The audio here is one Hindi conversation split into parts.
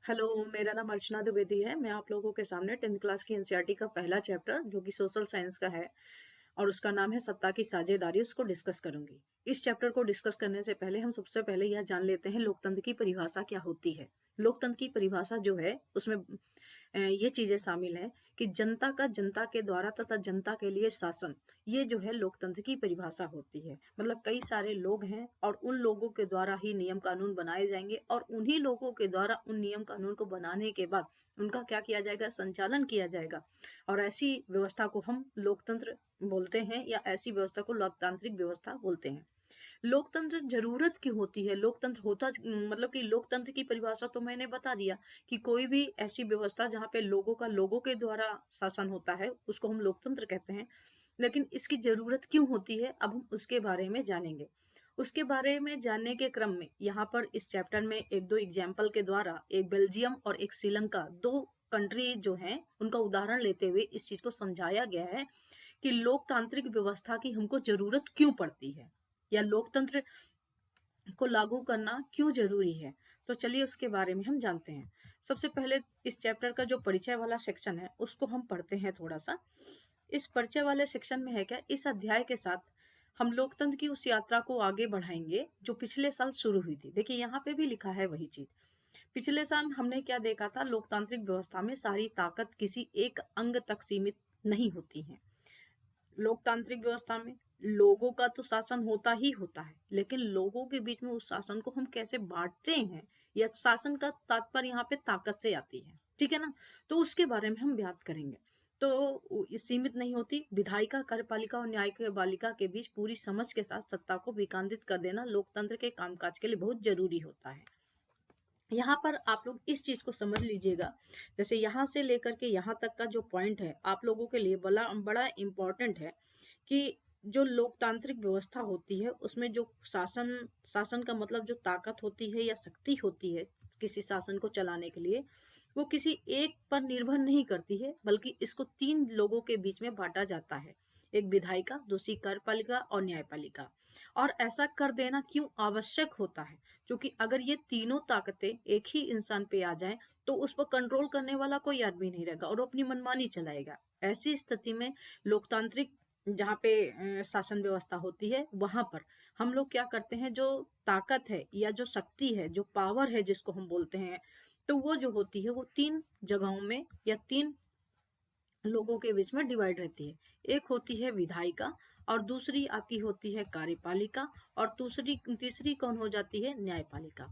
हेलो, मेरा नाम अर्चना द्विवेदी है। मैं आप लोगों के सामने 10th क्लास की एनसीईआरटी का पहला चैप्टर जो कि सोशल साइंस का है और उसका नाम है सत्ता की साझेदारी, उसको डिस्कस करूंगी। इस चैप्टर को डिस्कस करने से पहले हम सबसे पहले यह जान लेते हैं लोकतंत्र की परिभाषा क्या होती है। लोकतंत्र की परिभाषा जो है उसमें ये चीजें शामिल हैं कि जनता का जनता के द्वारा तथा जनता के लिए शासन, ये जो है लोकतंत्र की परिभाषा होती है। मतलब कई सारे लोग हैं और उन लोगों के द्वारा ही नियम कानून बनाए जाएंगे और उन्हीं लोगों के द्वारा उन नियम कानून को बनाने के बाद उनका क्या किया जाएगा, संचालन किया जाएगा। और ऐसी व्यवस्था को हम लोकतंत्र बोलते हैं या ऐसी व्यवस्था को लोकतांत्रिक व्यवस्था बोलते हैं। लोकतंत्र जरूरत क्यों होती है? लोकतंत्र होता मतलब कि लोकतंत्र की परिभाषा तो मैंने बता दिया कि कोई भी ऐसी व्यवस्था जहाँ पे लोगों का लोगों के द्वारा शासन होता है उसको हम लोकतंत्र कहते हैं। लेकिन इसकी जरूरत क्यों होती है, अब हम उसके बारे में जानेंगे। उसके बारे में जानने के क्रम में यहाँ पर इस चैप्टर में एक दो एग्जाम्पल के द्वारा एक बेल्जियम और एक श्रीलंका, दो कंट्री जो हैं उनका उदाहरण लेते हुए इस चीज को समझाया गया है कि लोकतांत्रिक व्यवस्था की हमको जरूरत क्यों पड़ती है या लोकतंत्र को लागू करना क्यों जरूरी है। तो चलिए उसके बारे में हम जानते हैं। सबसे पहले इस चैप्टर का जो परिचय वाला सेक्शन है उसको हम पढ़ते हैं थोड़ा सा। इस परिचय वाले सेक्शन में है क्या, इस अध्याय के साथ हम लोकतंत्र की उस यात्रा को आगे बढ़ाएंगे जो पिछले साल शुरू हुई थी। देखिए यहाँ पे भी लिखा है वही चीज। पिछले साल हमने क्या देखा था, लोकतांत्रिक व्यवस्था में सारी ताकत किसी एक अंग तक सीमित नहीं होती है। लोकतांत्रिक व्यवस्था में लोगों का तो शासन होता ही होता है, लेकिन लोगों के बीच में उस शासन को हम कैसे बांटते हैं या शासन का तात्पर्य यहाँ पे ताकत से आती है, ठीक है ना। तो उसके बारे में हम बात करेंगे। तो ये सीमित नहीं होती, विधायिका, कार्यपालिका और न्यायपालिका के बीच पूरी समझ के साथ सत्ता को विकेंद्रित कर देना लोकतंत्र के कामकाज के लिए बहुत जरूरी होता है। यहाँ पर आप लोग इस चीज को समझ लीजिएगा, जैसे यहाँ से लेकर के यहाँ तक का जो पॉइंट है आप लोगों के लिए बड़ा बड़ा इम्पोर्टेंट है कि जो लोकतांत्रिक व्यवस्था होती है उसमें जो शासन, शासन का मतलब जो ताकत होती है या शक्ति होती है किसी शासन को चलाने के लिए, वो किसी एक पर निर्भर नहीं करती है, बल्कि इसको तीन लोगों के बीच में बांटा जाता है। एक विधायिका, दूसरी कार्यपालिका और न्यायपालिका। और ऐसा कर देना क्यों आवश्यक होता है, क्योंकि अगर ये तीनों ताकतें एक ही इंसान पे आ जाएं तो उस पर कंट्रोल करने वाला कोई आदमी नहीं रहेगा और वो अपनी मनमानी चलाएगा। ऐसी स्थिति में लोकतांत्रिक जहाँ पे शासन व्यवस्था होती है वहां पर हम लोग क्या करते हैं, जो ताकत है या जो शक्ति है, जो पावर है जिसको हम बोलते हैं, तो वो जो होती है वो तीन जगहों में या तीन लोगों के बीच में डिवाइड रहती है। एक होती है विधायिका और दूसरी आपकी होती है कार्यपालिका और दूसरी तीसरी कौन हो जाती है, न्यायपालिका।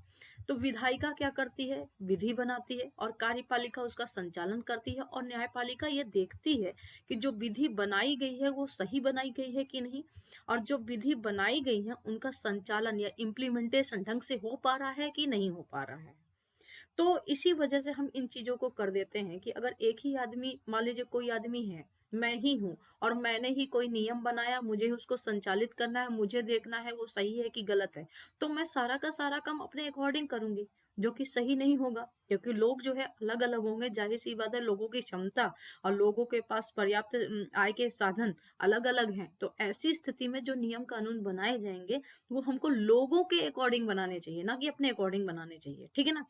तो विधायिका क्या करती है, विधि बनाती है और कार्यपालिका उसका संचालन करती है और न्यायपालिका ये देखती है कि जो विधि बनाई गई है वो सही बनाई गई है कि नहीं, और जो विधि बनाई गई है उनका संचालन या इम्प्लीमेंटेशन ढंग से हो पा रहा है कि नहीं हो पा रहा है। तो इसी वजह से हम इन चीजों को कर देते हैं कि अगर एक ही आदमी, मान लीजिए कोई आदमी है, मैं ही हूं और मैंने ही कोई नियम बनाया, मुझे उसको संचालित करना है, मुझे देखना है वो सही है कि गलत है, तो मैं सारा का सारा काम अपने अकॉर्डिंग करूंगी, जो कि सही नहीं होगा, क्योंकि लोग जो है अलग अलग होंगे। जाहिर सी बात है, लोगों की क्षमता और लोगों के पास पर्याप्त आय के साधन अलग अलग हैं। तो ऐसी स्थिति में जो नियम कानून बनाए जाएंगे वो हमको लोगों के अकॉर्डिंग बनाने चाहिए, ना कि अपने अकॉर्डिंग बनाने चाहिए, ठीक है ना।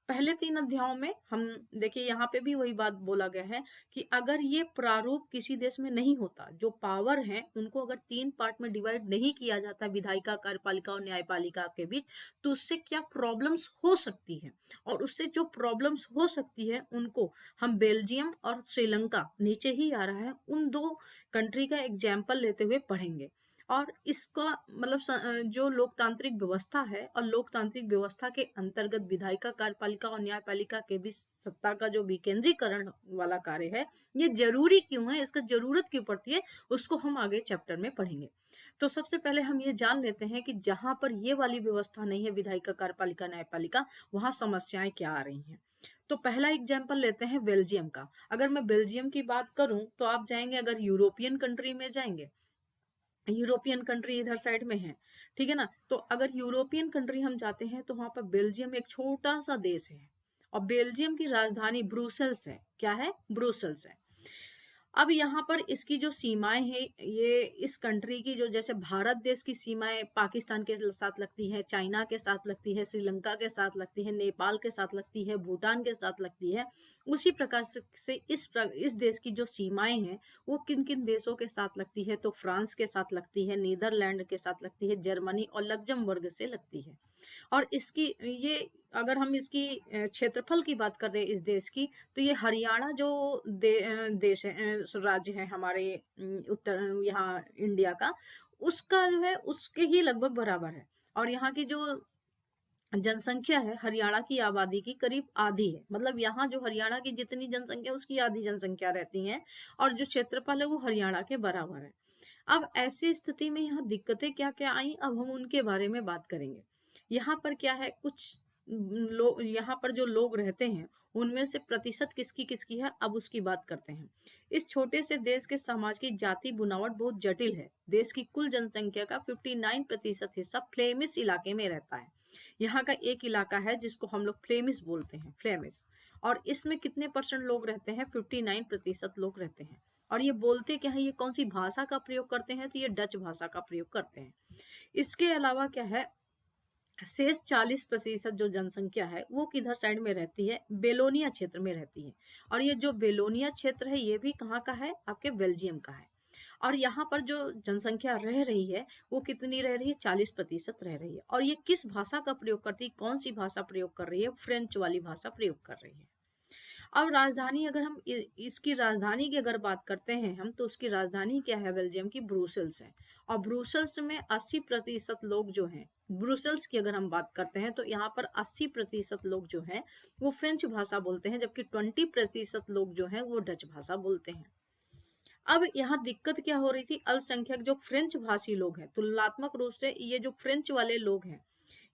पहले तीन अध्यायों में हम देखिए यहाँ पे भी वही बात बोला गया है कि अगर ये प्रारूप किसी देश में नहीं होता, जो पावर है उनको अगर तीन पार्ट में डिवाइड नहीं किया जाता विधायिका, कार्यपालिका और न्यायपालिका के बीच, तो उससे क्या प्रॉब्लम्स हो सकती है। और उससे जो प्रॉब्लम्स हो सकती है उनको हम बेल्जियम और श्रीलंका, नीचे ही आ रहा है, उन दो कंट्री का एग्जाम्पल लेते हुए पढ़ेंगे। और इसका मतलब जो लोकतांत्रिक व्यवस्था है और लोकतांत्रिक व्यवस्था के अंतर्गत विधायिका, कार्यपालिका और न्यायपालिका के बीच सत्ता का जो विकेंद्रीकरण वाला कार्य है, ये जरूरी क्यों है, इसका जरूरत क्यों पड़ती है, उसको हम आगे चैप्टर में पढ़ेंगे। तो सबसे पहले हम ये जान लेते हैं कि जहां पर ये वाली व्यवस्था नहीं है, विधायिका, कार्यपालिका, न्यायपालिका, वहां समस्याएं क्या आ रही हैं। तो पहला एग्जाम्पल लेते हैं बेल्जियम का। अगर मैं बेल्जियम की बात करूं तो आप जाएंगे, अगर यूरोपियन कंट्री में जाएंगे, यूरोपियन कंट्री इधर साइड में है, ठीक है ना। तो अगर यूरोपियन कंट्री हम जाते हैं तो वहां पर बेल्जियम एक छोटा सा देश है और बेल्जियम की राजधानी ब्रुसेल्स है। क्या है, ब्रुसेल्स है। अब यहाँ पर इसकी जो सीमाएं हैं, ये इस कंट्री की जो, जैसे भारत देश की सीमाएं पाकिस्तान के साथ लगती है, चाइना के साथ लगती है, श्रीलंका के साथ लगती है, नेपाल के साथ लगती है, भूटान के साथ लगती है, उसी प्रकार से इस देश की जो सीमाएं हैं वो किन किन देशों के साथ लगती है, तो फ्रांस के साथ लगती है, नीदरलैंड के साथ लगती है, जर्मनी और लग्जमबर्ग से लगती है। और इसकी ये, अगर हम इसकी क्षेत्रफल की बात कर रहे हैं इस देश की, तो ये हरियाणा जो देश है, राज्य है हमारे उत्तर यहाँ इंडिया का, उसका जो है उसके ही लगभग बराबर है। और यहाँ की जो जनसंख्या है हरियाणा की आबादी की करीब आधी है, मतलब यहाँ जो हरियाणा की जितनी जनसंख्या है उसकी आधी जनसंख्या रहती है, और जो क्षेत्रफल है वो हरियाणा के बराबर है। अब ऐसी स्थिति में यहाँ दिक्कतें क्या क्या आई, अब हम उनके बारे में बात करेंगे। यहाँ पर क्या है, कुछ लोग, यहाँ पर जो लोग रहते हैं उनमें से प्रतिशत किसकी किसकी है, अब उसकी बात करते हैं। इस छोटे से देश के समाज की जाति बुनावट बहुत जटिल है। देश की कुल जनसंख्या का 59% हिस्सा फ्लेमिश इलाके में रहता है। यहाँ का एक इलाका है जिसको हम लोग फ्लेमिश बोलते हैं, फ्लेमिश, और इसमें कितने परसेंट लोग रहते हैं, 59% लोग रहते हैं। और ये बोलते क्या है, ये कौन सी भाषा का प्रयोग करते हैं, तो ये डच भाषा का प्रयोग करते हैं। इसके अलावा क्या है, शेष 40% जो जनसंख्या है वो किधर साइड में रहती है, बेलोनिया क्षेत्र में रहती है। और ये जो बेलोनिया क्षेत्र है ये भी कहाँ का है, आपके बेल्जियम का है। और यहाँ पर जो जनसंख्या रह रही है वो कितनी रह रही है, 40% रह रही है। और ये किस भाषा का प्रयोग करती है, कौन सी भाषा प्रयोग कर रही है, फ्रेंच वाली भाषा प्रयोग कर रही है। अब राजधानी, अगर हम इसकी राजधानी की अगर बात करते हैं हम, तो उसकी राजधानी क्या है, बेल्जियम की ब्रुसेल्स है। और ब्रुसेल्स में 80% लोग जो हैं, ब्रुसेल्स की अगर हम बात करते हैं तो यहाँ पर 80% लोग जो हैं वो फ्रेंच भाषा बोलते हैं, जबकि 20% लोग जो हैं वो डच भाषा बोलते हैं। अब यहाँ दिक्कत क्या हो रही थी, अल्पसंख्यक जो फ्रेंच भाषी लोग हैं, तुलनात्मक रूप से ये जो फ्रेंच वाले लोग हैं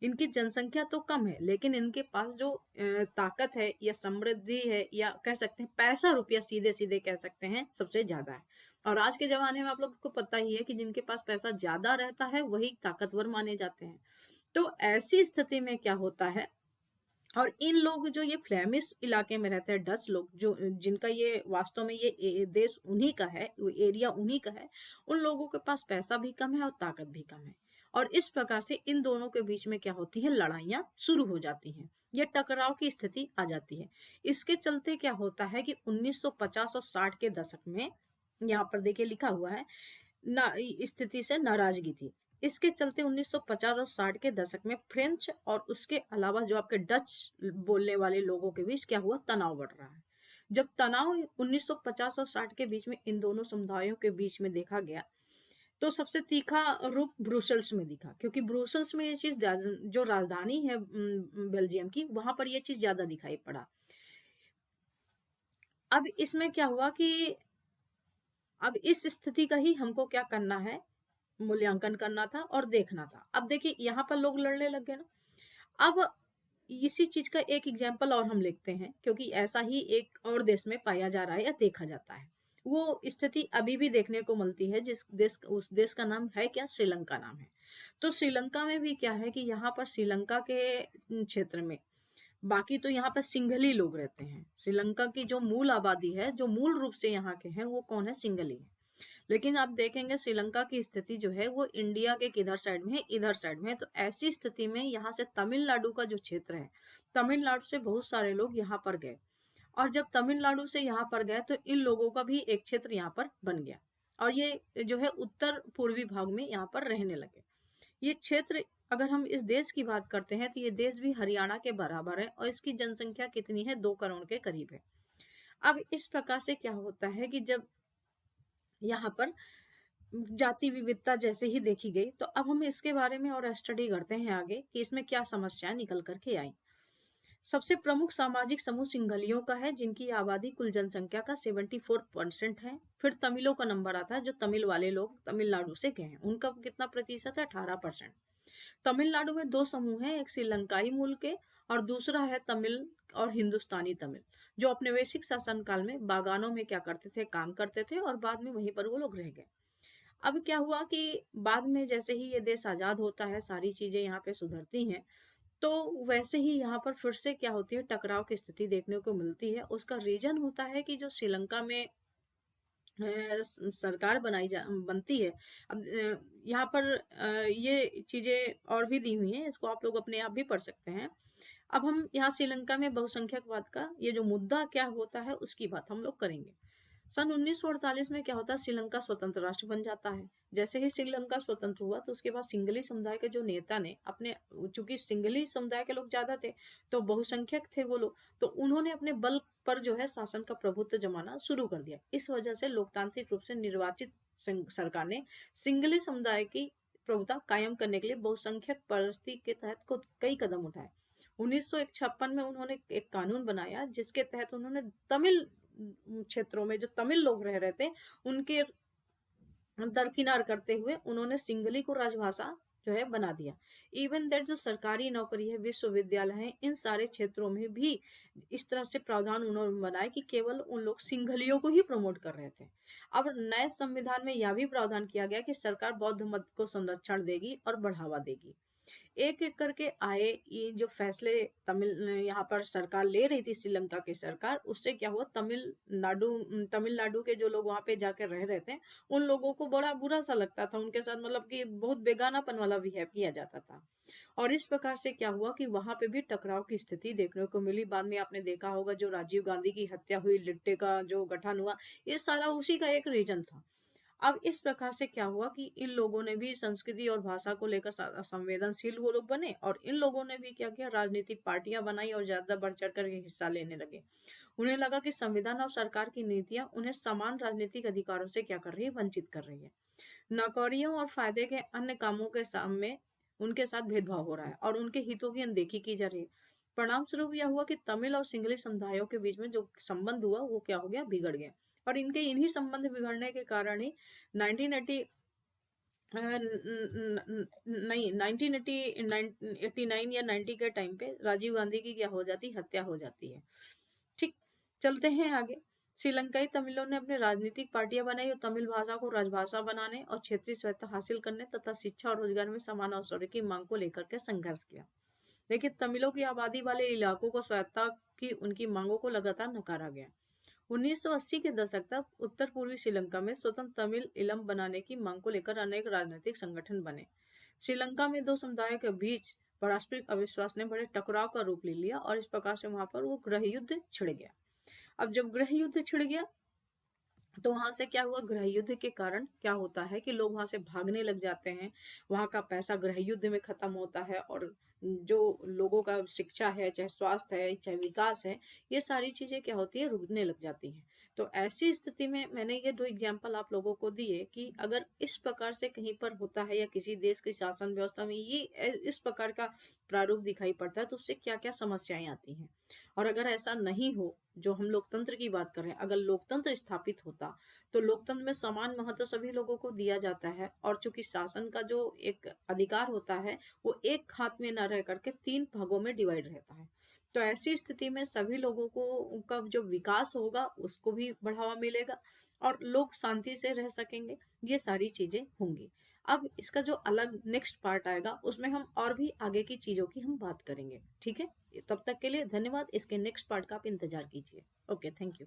इनकी जनसंख्या तो कम है, लेकिन इनके पास जो ताकत है या समृद्धि है या कह सकते हैं पैसा रुपया, सीधे सीधे कह सकते हैं, सबसे ज्यादा है। और आज के जमाने में आप लोग को पता ही है कि जिनके पास पैसा ज्यादा रहता है वही ताकतवर माने जाते हैं। तो ऐसी स्थिति में क्या होता है, और इन लोग जो ये फ्लेमिश इलाके में रहते हैं डच लोग, जो जिनका ये वास्तव में ये देश उन्हीं का है, एरिया उन्हीं का है, उन लोगों के पास पैसा भी कम है और ताकत भी कम है। और इस प्रकार से इन दोनों के बीच में क्या होती है, लड़ाइयां शुरू हो जाती हैं, ये टकराव की स्थिति आ जाती है। इसके चलते क्या होता है कि 1950 और 60 के दशक में, यहाँ पर देखिए लिखा हुआ है, ना स्थिति से नाराजगी थी। इसके चलते 1950 और 60 के दशक में फ्रेंच और उसके अलावा जो आपके डच बोलने वाले लोगों के बीच क्या हुआ, तनाव बढ़ रहा है। जब तनाव 1950 और 60 के बीच में इन दोनों समुदायों के बीच में देखा गया, तो सबसे तीखा रूप ब्रुसेल्स में दिखा, क्योंकि ब्रुसेल्स में ये चीज, जो राजधानी है बेल्जियम की, वहां पर ये चीज ज्यादा दिखाई पड़ा। अब इसमें क्या हुआ कि अब इस स्थिति का ही हमको क्या करना है, मूल्यांकन करना था और देखना था। अब देखिए यहाँ पर लोग लड़ने लग गए ना। अब इसी चीज का एक एग्जाम्पल और हम लिखते हैं, क्योंकि ऐसा ही एक और देश में पाया जा रहा है या देखा जाता है। वो स्थिति अभी भी देखने को मिलती है, जिस देश, उस देश का नाम है क्या, श्रीलंका नाम है। तो श्रीलंका में भी क्या है कि यहाँ पर श्रीलंका के क्षेत्र में, बाकी तो यहाँ पर सिंघली लोग रहते हैं। श्रीलंका की जो मूल आबादी है, जो मूल रूप से यहाँ के हैं, वो कौन है, सिंघली है। लेकिन आप देखेंगे श्रीलंका की स्थिति जो है वो इंडिया के किधर साइड में है, इधर साइड में है। तो ऐसी स्थिति में यहाँ से तमिलनाडु का जो क्षेत्र है, तमिलनाडु से बहुत सारे लोग यहाँ पर गए, और जब तमिलनाडु से यहाँ पर गए तो इन लोगों का भी एक क्षेत्र यहाँ पर बन गया, और ये जो है उत्तर पूर्वी भाग में यहाँ पर रहने लगे। ये क्षेत्र, अगर हम इस देश की बात करते हैं तो ये देश भी हरियाणा के बराबर है, और इसकी जनसंख्या कितनी है, 2 करोड़ के करीब है। अब इस प्रकार से क्या होता है कि जब यहाँ पर जाति विविधता जैसे ही देखी गई, तो अब हम इसके बारे में और स्टडी करते हैं आगे कि इसमें क्या समस्याएं निकल करके आई। सबसे प्रमुख सामाजिक समूह सिंघलियों का है, जिनकी आबादी कुल जनसंख्या का 74% है। फिर तमिलों का नंबर आता है, जो तमिल वाले लोग तमिलनाडु से गए हैं, उनका कितना प्रतिशत है, 18%। तमिलनाडु में 2 समूह हैं, एक श्रीलंकाई मूल के और दूसरा है तमिल और हिंदुस्तानी तमिल, जो अपने वैश्विक शासन काल में बागानों में क्या करते थे, काम करते थे, और बाद में वहीं पर वो लोग रह गए। अब क्या हुआ कि बाद में जैसे ही ये देश आजाद होता है, सारी चीजें यहाँ पे सुधरती हैं, तो वैसे ही यहाँ पर फिर से क्या होती है, टकराव की स्थिति देखने को मिलती है। उसका रीजन होता है कि जो श्रीलंका में सरकार बनती है। अब यहाँ पर ये चीज़ें और भी दी हुई हैं, इसको आप लोग अपने आप भी पढ़ सकते हैं। अब हम यहाँ श्रीलंका में बहुसंख्यकवाद का ये जो मुद्दा क्या होता है उसकी बात हम लोग करेंगे। सन 1948 में क्या होता है, श्रीलंका स्वतंत्र राष्ट्र बन जाता है। जैसे ही श्रीलंका स्वतंत्र हुआ तो उसके बाद सिंघली समुदाय के जो नेता ने अपने, चूंकि सिंघली समुदाय के लोग ज्यादा थे तो बहुसंख्यक थे वो लोग, तो उन्होंने अपने बल पर जो है शासन का प्रभुत्व जमाना शुरू कर दिया। इस वजह से लोकतांत्रिक रूप से निर्वाचित सरकार ने सिंघली समुदाय की प्रभुता कायम करने के लिए बहुसंख्यक परिस्थिति के तहत कई कदम उठाए। 1956 में उन्होंने एक कानून बनाया जिसके तहत उन्होंने तमिल क्षेत्रों में जो तमिल लोग रह रहे थे उनके दरकिनार करते हुए उन्होंने सिंगली को राजभाषा जो है बना दिया। इवन दैट जो सरकारी नौकरी है, विश्वविद्यालय है, इन सारे क्षेत्रों में भी इस तरह से प्रावधान उन्होंने बनाए कि केवल उन लोग सिंघलियों को ही प्रमोट कर रहे थे। अब नए संविधान में यह भी प्रावधान किया गया कि सरकार बौद्ध मत को संरक्षण देगी और बढ़ावा देगी। एक एक करके आए ये जो फैसले यहाँ पर सरकार ले रही थी, श्रीलंका की सरकार, उससे क्या हुआ, तमिलनाडु के जो लोग वहां पे जाकर रह रहे थे उन लोगों को बड़ा बुरा सा लगता था उनके साथ, मतलब कि बहुत बेगानापन वाला बिहेव किया जाता था। और इस प्रकार से क्या हुआ कि वहां पे भी टकराव की स्थिति देखने को मिली। बाद में आपने देखा होगा जो राजीव गांधी की हत्या हुई, लिट्टे का जो गठन हुआ, ये सारा उसी का एक रीजन था। अब इस प्रकार से क्या हुआ कि इन लोगों ने भी संस्कृति और भाषा को लेकर संवेदनशील वो लोग बने, और इन लोगों ने भी क्या किया, राजनीतिक पार्टियां बनाई और ज्यादा बढ़ चढ़ कर हिस्सा लेने लगे। उन्हें लगा कि संविधान और सरकार की नीतियां उन्हें समान राजनीतिक अधिकारों से क्या कर रही है, वंचित कर रही है। नौकरियों और फायदे के अन्य कामों के सामने उनके साथ भेदभाव हो रहा है और उनके हितों की अनदेखी की जा रही है। परिणाम स्वरूप यह हुआ कि तमिल और सिंगली समुदायों के बीच में जो संबंध हुआ वो क्या हो गया, बिगड़ गया। और इनके इन्हीं संबंध बिगड़ने के कारण ही 1980 नहीं 1989 या 90 के टाइम पे राजीव गांधी की क्या हो जाती, हत्या हो जाती है। ठीक, चलते हैं आगे। श्रीलंकाई तमिलों ने अपने राजनीतिक पार्टियां बनाई और तमिल भाषा को राजभाषा बनाने और क्षेत्रीय स्वायत्ता हासिल करने तथा शिक्षा और रोजगार में समान अवसरों की मांग को लेकर के संघर्ष किया। लेकिन तमिलों की आबादी वाले इलाकों को स्वायत्ता की उनकी मांगों को लगातार नकारा गया। 1980 के दशक तक उत्तर पूर्वी श्रीलंका में स्वतंत्र तमिल इलम बनाने की मांग को लेकर अनेक राजनीतिक संगठन बने। श्रीलंका में दो समुदायों के बीच पारस्परिक अविश्वास ने बड़े टकराव का रूप ले लिया और इस प्रकार से वहां पर वो गृह युद्ध छिड़ गया। अब जब गृह युद्ध छिड़ गया तो वहां से क्या हुआ, गृह युद्ध के कारण क्या होता है कि लोग वहां से भागने लग जाते हैं। वहां का पैसा गृह युद्ध में खत्म होता है और जो लोगों का शिक्षा है, चाहे स्वास्थ्य है, चाहे विकास है, ये सारी चीजें क्या होती है, रुकने लग जाती हैं। तो ऐसी स्थिति में मैंने ये दो एग्जाम्पल आप लोगों को दिए कि अगर इस प्रकार से कहीं पर होता है या किसी देश की शासन व्यवस्था में ये इस प्रकार का प्रारूप दिखाई पड़ता है तो उससे क्या क्या समस्याएं आती हैं। और अगर ऐसा नहीं हो, जो हम लोकतंत्र की बात कर रहे हैं, अगर लोकतंत्र स्थापित होता तो लोकतंत्र में समान महत्व सभी लोगों को दिया जाता है और चूंकि शासन का जो एक अधिकार होता है वो एक हाथ में न रह करके 3 भागों में डिवाइड रहता है। तो ऐसी स्थिति में सभी लोगों को उनका जो विकास होगा उसको भी बढ़ावा मिलेगा और लोग शांति से रह सकेंगे, ये सारी चीजें होंगी। अब इसका जो अलग नेक्स्ट पार्ट आएगा उसमें हम और भी आगे की चीजों की हम बात करेंगे। ठीक है, तब तक के लिए धन्यवाद। इसके नेक्स्ट पार्ट का आप इंतजार कीजिए। Okay, thank you.